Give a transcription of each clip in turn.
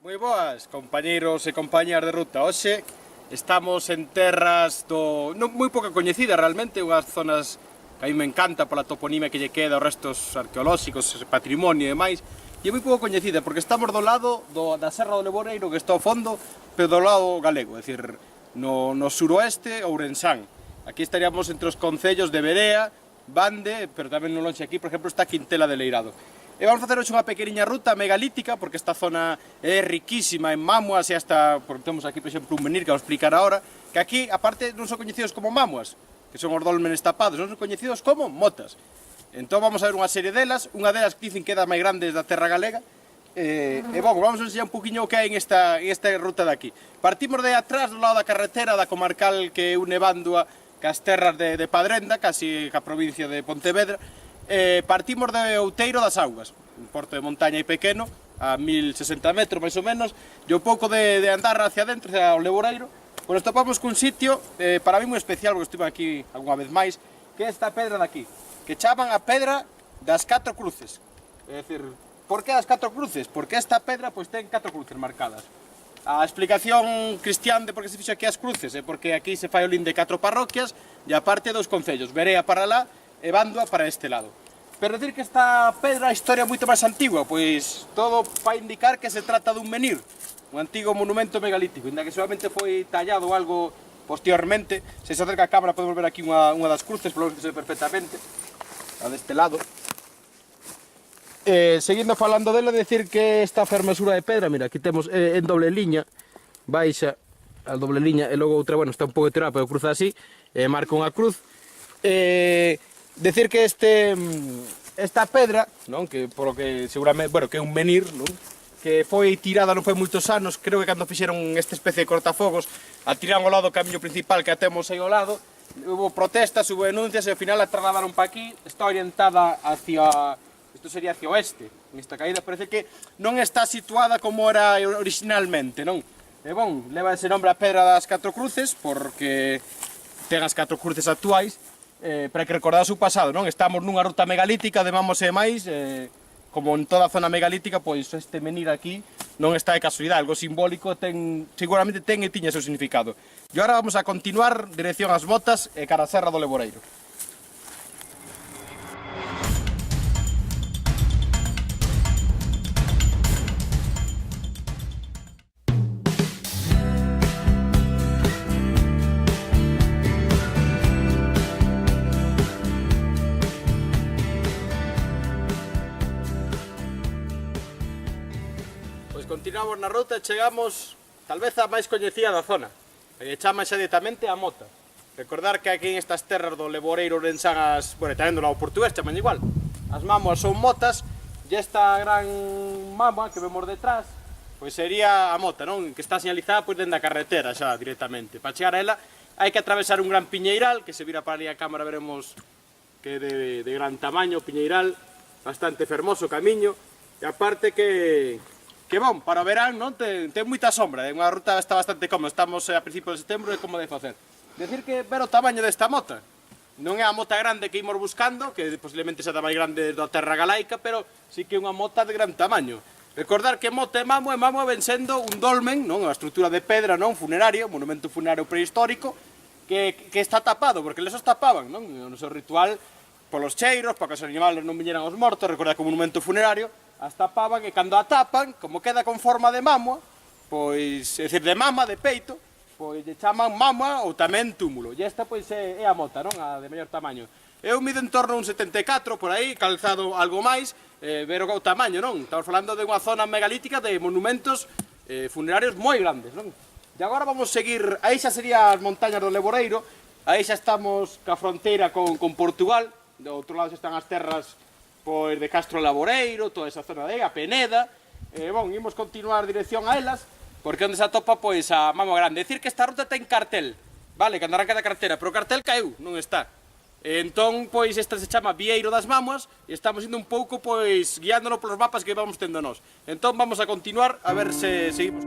Moi boas, compañeiros e compañeras de ruta. Hoxe estamos en terras moi pouca coñecida realmente, unhas zonas que a mí me encanta pola toponimia que lle queda, os restos arqueolóxicos, patrimonio e demais, e é moi pouco coñecida porque estamos do lado da Serra do Leboreiro, que está ao fondo, pero do lado galego, é dicir, no suroeste, Ourensán. Aquí estaríamos entre os concellos de Verea, Bande, pero tamén no lonxe aquí, por exemplo, está Quintela de Leirado. E vamos facer hoxe unha pequeniña ruta megalítica, porque esta zona é riquísima en mámoas e hasta, porque temos aquí, por exemplo, un menir que vamos explicar agora, que aquí, aparte, non son coñecidos como mámoas, que son os dolmenes tapados, non son coñecidos como motas. Entón vamos a ver unha serie delas, unha delas que dicen que é da máis grande da terra galega, e bon, vamos a enseñar un poquinho o que hai en esta ruta de aquí. Partimos de atrás, do lado da carretera da comarcal que une Bandua cas terras de Padrenda, casi ca provincia de Pontevedra. Partimos de Outeiro das Augas, un porto de montaña e pequeno, a 1060 metros máis ou menos, e un pouco de andar hacia dentro, hacia o Leboreiro, nos topamos cun sitio para mí moi especial, porque estive aquí algunha vez máis, que é esta pedra de aquí, que chaman a pedra das 4 cruces. É dicir, por que das 4 cruces? Porque esta pedra pois ten 4 cruces marcadas. A explicación cristián de por que se fixo aquí as cruces é porque aquí se fai o lin de 4 parroquias e aparte 2 concellos, Verea para lá e Bandua para este lado. Pero decir que esta pedra a historia é moito máis antigua, pois todo vai indicar que se trata dun menir, un antigo monumento megalítico, ainda que solamente foi tallado algo posteriormente. Se acerca a cámara podemos ver aquí unha das cruces, por lo que se ve perfectamente, a deste lado. Seguindo falando dela, decir que esta fermosura de pedra, mira, aquí temos en doble liña, baixa a doble liña e logo outra, bueno, está un pouco tirada, pero cruza así, marca unha cruz. Decir que esta pedra, non, que polo que seguramente, bueno, que é un menir, non, que foi tirada non foi moitos anos, creo que cando fixeron esta especie de cortafogos, a tiraron ao lado do camiño principal que a temos aí ao lado, hubo protestas, hubo denuncias e ao final a trasladaron para aquí, está orientada hacia, isto sería hacia oeste, nesta caída, parece que non está situada como era originalmente, non? E bon, leva ese nombre a Pedra das 4 Cruces, porque ten as 4 cruces actuais, para que recordar o seu pasado, non? Estamos nunha ruta megalítica de mamos e máis, como en toda a zona megalítica, pois este menir aquí non está de casualidade, algo simbólico, seguramente ten e tiña seu significado. E agora vamos a continuar dirección ás Botas e cara a Serra do Leboreiro. Continuamos na ruta e chegamos tal vez a máis coñecida da zona, que chama xa directamente a Mota. Recordar que aquí en estas terras do Leboreiro Ourensán, bueno, tamén do lado portugués chaman igual, as mámoas son motas, e esta gran mámoa que vemos detrás pois sería a Mota, non? Que está señalizada pois dentro da carretera xa directamente. Para chegar a ela hai que atravesar un gran piñeiral, que se vira para ali a cámara veremos que é de gran tamaño, piñeiral, bastante fermoso o camiño, e aparte que bon, para o verán, non? Ten moita sombra, é unha ruta está bastante cómoda, estamos a principios de setembro e como de facer. Decir que ver o tamaño desta mota, non é a mota grande que imos buscando, que posiblemente xa da máis grande da terra galaica, pero sí que é unha mota de gran tamaño. Recordar que mota e mámoa ven sendo un dolmen, non? Unha estrutura de pedra, non? Funerario, un monumento funerario prehistórico, que está tapado, porque eles os tapaban, non? No seu ritual, polos cheiros, para que os animales non viñeran os mortos, recordar que é un monumento funerario, as tapaban e cando a tapan, como queda con forma de mámoa, pois, é dicir, de mama, de peito, pois lle chaman mámoa ou tamén túmulo. E esta pois é a mota, non? A de maior tamaño. Eu mido en torno a un 74 por aí, calzado algo máis, ver o tamaño, non? Estamos falando de unha zona megalítica de monumentos funerarios moi grandes, non? E agora vamos seguir, aí xa sería as montañas do Leboreiro, aí xa estamos ca fronteira con Portugal, do outro lado xa están as terras pois de Castro Laboreiro, toda esa zona de aí, a Peneda, bon, imos continuar dirección a elas, porque onde se atopa pois a mámoa grande. Decir que esta ruta ten cartel, vale, que andará cada cartera, pero o cartel caeu, non está. Entón, pois, esta se chama Vieiro das Mámoas, e estamos indo un pouco, pois, guiándonos polos mapas que vamos tendo nós. Entón, vamos a continuar a ver se seguimos.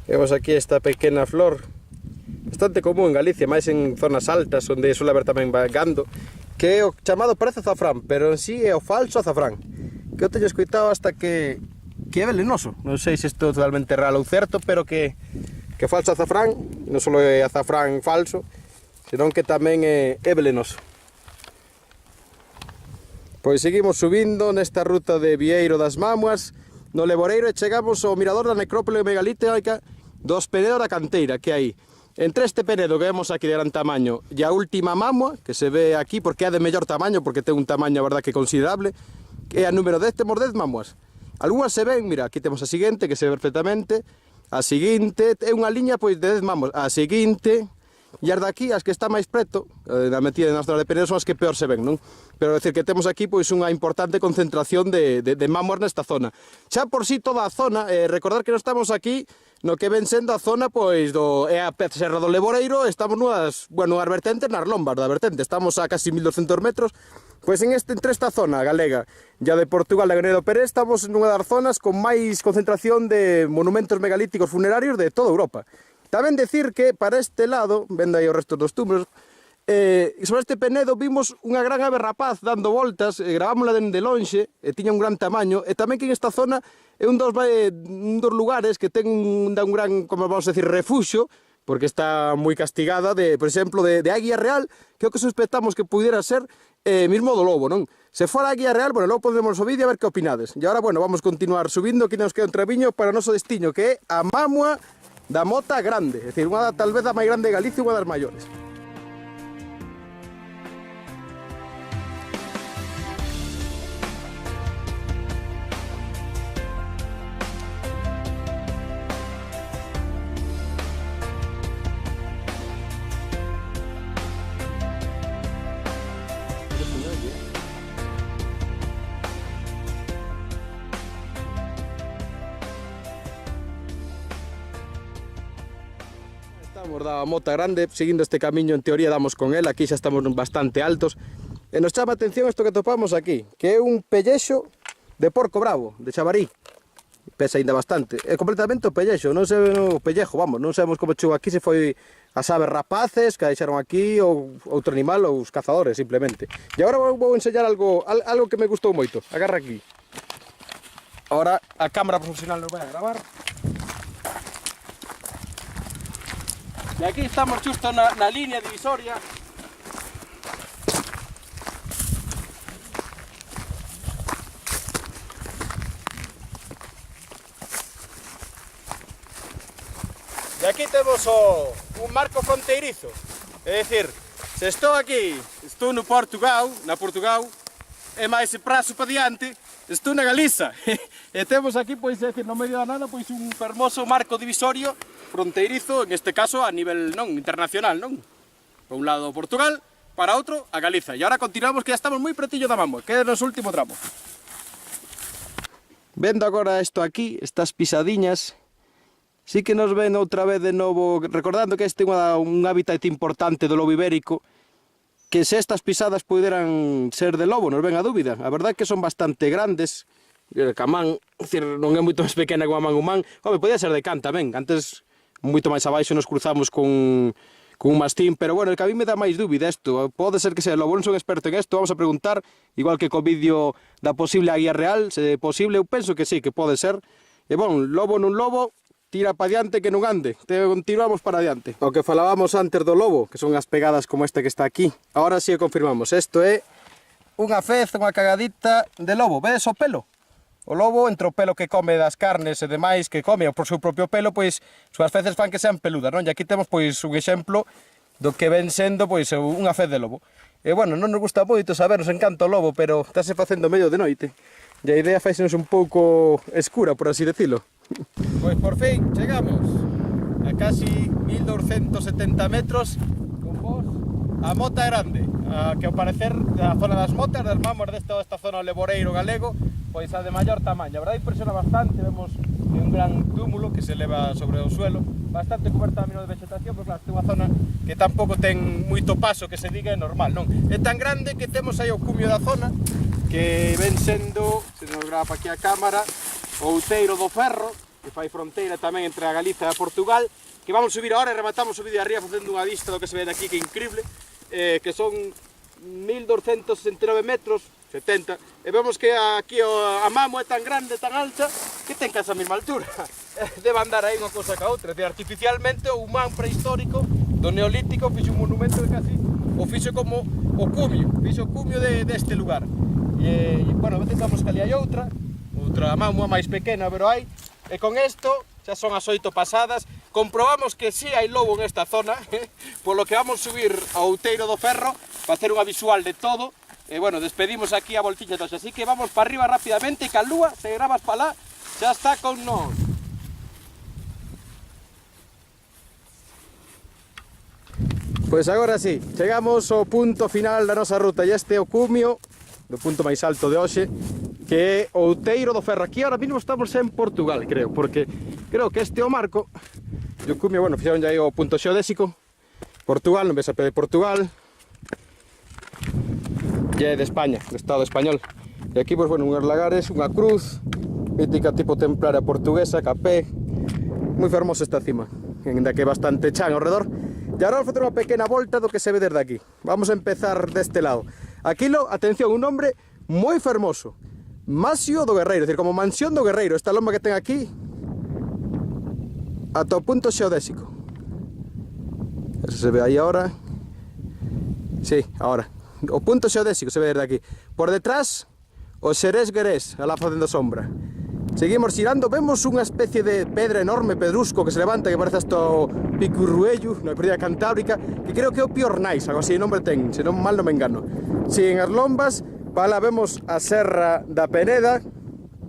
Vemos aquí esta pequena flor, bastante común en Galicia, máis en zonas altas, onde suele haber tamén gando, que é o chamado parece azafrán, pero en sí é o falso azafrán, que eu teño escoitado hasta que é venenoso. Non sei se isto é totalmente real ou certo, pero que falso azafrán, non só é azafrán falso, senón que tamén é venenoso. Pois seguimos subindo nesta ruta de Vieiro das Mámoas, no Leboreiro, e chegamos ao mirador da necrópole megalítica dos Penedo da Canteira, que hai entre este penedo que vemos aquí de gran tamaño e a última mámoa, que se ve aquí porque é de mellor tamaño, porque ten un tamaño a verdad que considerable, que é a número 10, temos 10 mámoas. Algúnas se ven, mira, aquí temos a seguinte, que se ve perfectamente, a seguinte, é unha liña pois de 10 mámoas, a seguinte, e as daqui, as que está máis preto, na metida na zona de Penedo, son as que peor se ven, non? Pero é dicir que temos aquí pois unha importante concentración de mámoas nesta zona. Xa por si toda a zona, recordar que non estamos aquí no que ven sendo a zona pois é a Serra do Leboreiro, estamos nunhas vertentes nas lombas da vertente, estamos a casi 1200 metros, pois entre esta zona galega e a de Portugal, da Ganedo Pérez, estamos nunha das zonas con máis concentración de monumentos megalíticos funerarios de toda Europa. Tamén decir que para este lado, vendo aí o resto dos túmulos, sobre este penedo vimos unha gran ave rapaz dando voltas, gravámosla dende lonxe, e tiña un gran tamaño, e tamén que en esta zona é un dos lugares que ten un gran, como vamos a decir, refuxo, porque está moi castigada, por exemplo, de águia real, que é o que suspectamos que pudiera ser mismo do lobo, non? Se fora águia real, bueno, logo podemos o vídeo a ver que opinades. E agora, bueno, vamos continuar subindo, que nos queda un trabiño para o noso destiño, que é a Mámoa da Mota Grande, é dicir, tal vez a máis grande de Galicia, unha das maiores. Estamos da Mota Grande, seguindo este camiño, en teoría damos con el, aquí xa estamos bastante altos, e nos chama a atención isto que topamos aquí, que é un pellexo de porco bravo, de xabarí, pesa ainda bastante, é completamente o pellexo, non se ve o pellejo, vamos, non sabemos como chegou aquí, se foi as aves rapaces que deixaron aquí, ou outro animal, ou os cazadores, simplemente. E agora vou enseñar algo que me gustou moito, agarra aquí. Ahora a cámara profesional nos vai a gravar. E aquí estamos xusto na línea divisoria. E aquí temos un marco fronteirizo. É dicir, se estou aquí, estou no Portugal, e máis prazo para diante, estou na Galiza. E temos aquí, pois, é dicir, no medio da nada, pois un fermoso marco divisorio fronteirizo, en este caso a nivel internacional, non? Por un lado Portugal, para outro a Galiza. E agora continuamos, que ya estamos moi pretillo da Mámoa, que é o noso último tramo. Vendo agora isto aquí, estas pisadiñas, sí que nos ven outra vez de novo, recordando que este é un hábitat importante do lobo ibérico, que se estas pisadas puderan ser de lobo, nos ven a dúbida. A verdade é que son bastante grandes, que a man, non é moito máis pequena que a man humán, podía ser de can tamén, antes moito máis abaixo nos cruzamos con un mastín, pero bueno, que a mí me dá máis dúbida isto, pode ser que sea lobo, non son experto en isto, vamos a preguntar, igual que co vídeo da posible águia real, se é posible, eu penso que sí, que pode ser, e bon, lobo nun lobo, tira para diante que non ande, continuamos para diante. O que falábamos antes do lobo, que son as pegadas como esta que está aquí, agora sí o confirmamos, isto é unha fez, unha cagadita de lobo, vedes o pelo? O lobo, entre o pelo que come das carnes e demais que come, ou por seu propio pelo, pois, súas feces fan que sean peludas, non? E aquí temos, pois, un exemplo do que ven sendo, pois, unha fez de lobo. E, bueno, non nos gusta moito saber, nos encanta o lobo, pero estáse facendo medio de noite. E a idea faixenos un pouco escura, por así decirlo. Pois, por fin, chegamos a casi 1270 metros con vos a Mota Grande, que ao parecer da zona das motas, das mámoas desta zona leboreiro galego, pois a de maior tamaño. A verdade impresiona bastante, vemos un gran túmulo que se eleva sobre o suelo, bastante coberta a de vegetación, porque claro, é unha zona que tampouco ten moito paso, que se diga é normal, non? É tan grande que temos aí o cumio da zona, que ven sendo, se nos grava aquí a cámara, o outeiro do ferro, que fai fronteira tamén entre a Galiza e a Portugal, que vamos subir agora e rematamos o vídeo arriba facendo unha vista do que se ve daqui, que é increíble, que son 1269 metros, 70, e vemos que aquí a Mamo é tan grande, tan alta, que ten casi a mesma altura. Debe andar aí unha cousa ca outra, artificialmente o humán prehistórico do Neolítico fixo un monumento de casi, o fixo como o cumio deste lugar. E, bueno, tentamos que ali hai outra Mamo máis pequena, pero hai, e con isto xa son as 8 pasadas, comprobamos que sí hai lobo nesta zona, polo que vamos subir ao Outeiro do Ferro para hacer unha visual de todo. E bueno, despedimos aquí a voltiña todos, así que vamos para arriba rápidamente, que a lúa, se grabas para lá, xa está con nós. Pois agora sí, chegamos ao punto final da nosa ruta, e este é o cumio do punto máis alto de hoxe, que é o Outeiro do Ferro. Aquí ahora mismo estamos en Portugal, creo, porque creo que este é o marco, e o cumio, bueno, fixeron aí o punto xeodésico, Portugal, non ves a pé de Portugal, e é de España, do Estado español. E aquí, pues, bueno, unhas lagares, unha cruz, mítica tipo templaria portuguesa, capé, moi fermosa esta cima, ainda que bastante chan ao redor. E agora vamos facer unha pequena volta do que se ve desde aquí. Vamos a empezar deste lado. Aquilo, atención, un nombre moi fermoso, Masio do Guerreiro, é dicir, como mansión do Guerreiro, esta loma que ten aquí, ata o punto xeodésico. Eso se ve aí agora. Sí, agora. O punto xeodésico se ve desde aquí. Por detrás, o Xerés Guerés, alá facendo sombra. Seguimos xirando, vemos unha especie de pedra enorme, pedrusco, que se levanta, que parece hasta o Picurruello, na Cordillera Cantábrica, que creo que é o Piornais, algo así, nombre ten, se non mal non me engano. Si en as lombas, para lá vemos a Serra da Peneda,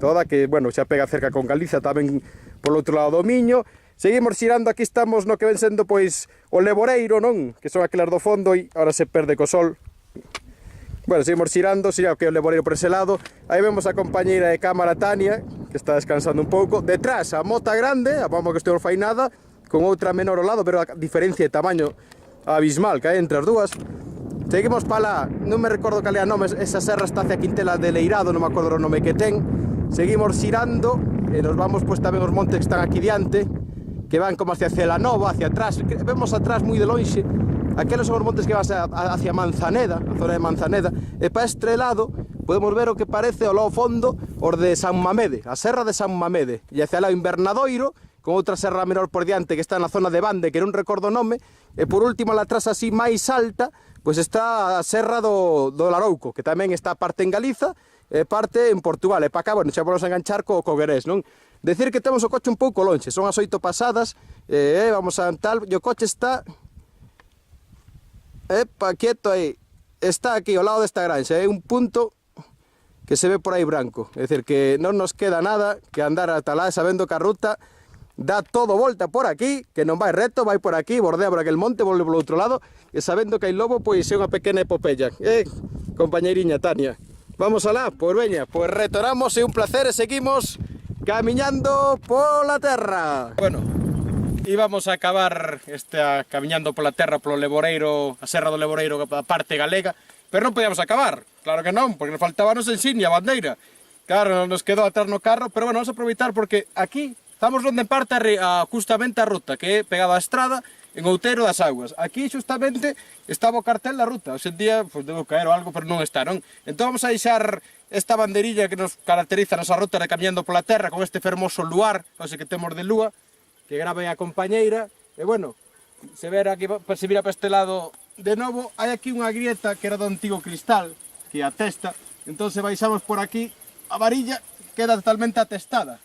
toda que, bueno, xa pega cerca con Galiza, tamén polo outro lado do Miño. Seguimos xirando, aquí estamos no que ven sendo, pois, o Leboreiro, non? Que son aquelas do fondo e agora se perde co sol. Bueno, seguimos xirando, xira que o Leboreiro por ese lado. Aí vemos a compañeira de cámara Tania, que está descansando un pouco. Detrás a mota grande, a Mamo que estou orfainada, con outra menor ao lado, pero a diferencia de tamaño abismal que hai entre as dúas. Seguimos para lá, non me recordo cal é a nome, esa serra está hacia Quintela de Leirado, non me acordo o nome que ten. Seguimos xirando, e nos vamos, pois, tamén os montes que están aquí diante, que van como hacia Celanova, hacia atrás. Vemos atrás moi de lonxe. Aqueles son os montes que van hacia Manzaneda, a zona de Manzaneda, e para este lado podemos ver o que parece ao lado fondo os de San Mamede, a serra de San Mamede, e hacia lá o Invernadoiro, con outra serra menor por diante que está na zona de Bande, que non recordo o nome, e por último la atrás así máis alta, pois está a serra do Larouco, que tamén está parte en Galiza e parte en Portugal, e para cá, bueno, xa vamos a enganchar co Guerés, non? Decir que temos o coche un pouco lonxe, son as 8 pasadas, vamos a tal, e o coche está... Epa, quieto aí. Está aquí ao lado desta granxa, é un punto que se ve por aí branco. É dicir, que non nos queda nada que andar ata lá, sabendo que a ruta dá todo volta por aquí, que non vai reto, vai por aquí, bordea por aquel monte, volve polo outro lado, e sabendo que hai lobo, pois é unha pequena epopeya. Compañeiriña Tania, vamos alá? Pois veña, pois retornamos, é un placer, e seguimos camiñando pola terra. Bueno, íbamos a acabar camiñando pola terra, polo Leboreiro, a Serra do Leboreiro, a parte galega, pero non podíamos acabar, claro que non, porque nos faltaba a nosa insignia, a bandeira. Claro, nos quedou atrás no carro, pero bueno, vamos a aproveitar porque aquí estamos onde parte justamente a ruta, que é pegada á estrada, en Outeiro das Aguas. Aquí justamente estaba o cartel da ruta, hoxe en día, pues, debo caer ou algo, pero non está, non? Entón vamos a deixar esta banderilla que nos caracteriza a nosa ruta de camiñando pola terra, con este fermoso luar, hoxe que temos de lúa, que grave a compañeira, e bueno, se vira para este lado de novo, hai aquí unha grieta que era do antigo cristal, que atesta, entón se baixamos por aquí, a varilla queda totalmente atestada,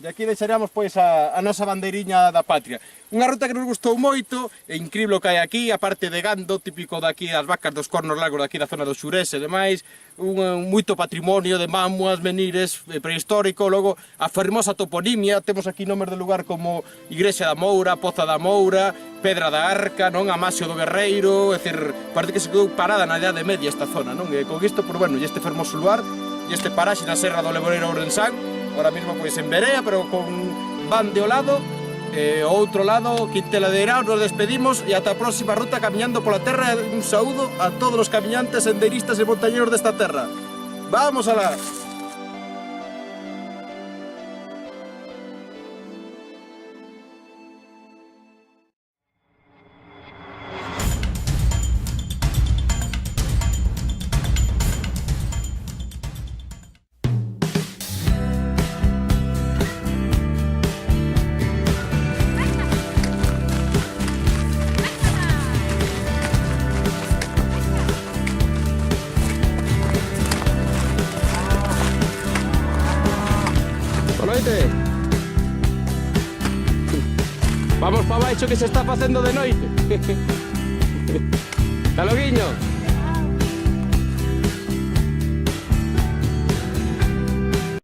e aquí deixaríamos, pois, a nosa bandeiriña da patria. Unha ruta que nos gustou moito, é incrível o que hai aquí, a parte de gando, típico daqui das vacas dos cornos largos daqui da zona do Xurés e demais, moito patrimonio de mámoas, menires, prehistórico, logo a fermosa toponimia, temos aquí nomes de lugar como Igrexa da Moura, Poza da Moura, Pedra da Arca, non? Amasio do Guerreiro, é dicir, parece que se quedou parada na Idade Media esta zona, non? E con isto, por bueno, e este fermoso lugar, e este paraxe na Serra do Leboreiro Ourensán, ahora mismo pois en Berea, pero con Bande ao lado, o outro lado, Quintela de Leirado. Nos despedimos e ata a próxima ruta camiñando pola terra. Un saúdo a todos os camiñantes, senderistas e montañeros desta terra. ¡Vamos alá! noite. Vamos para baixo que se está facendo de noite. Hasta loguiño.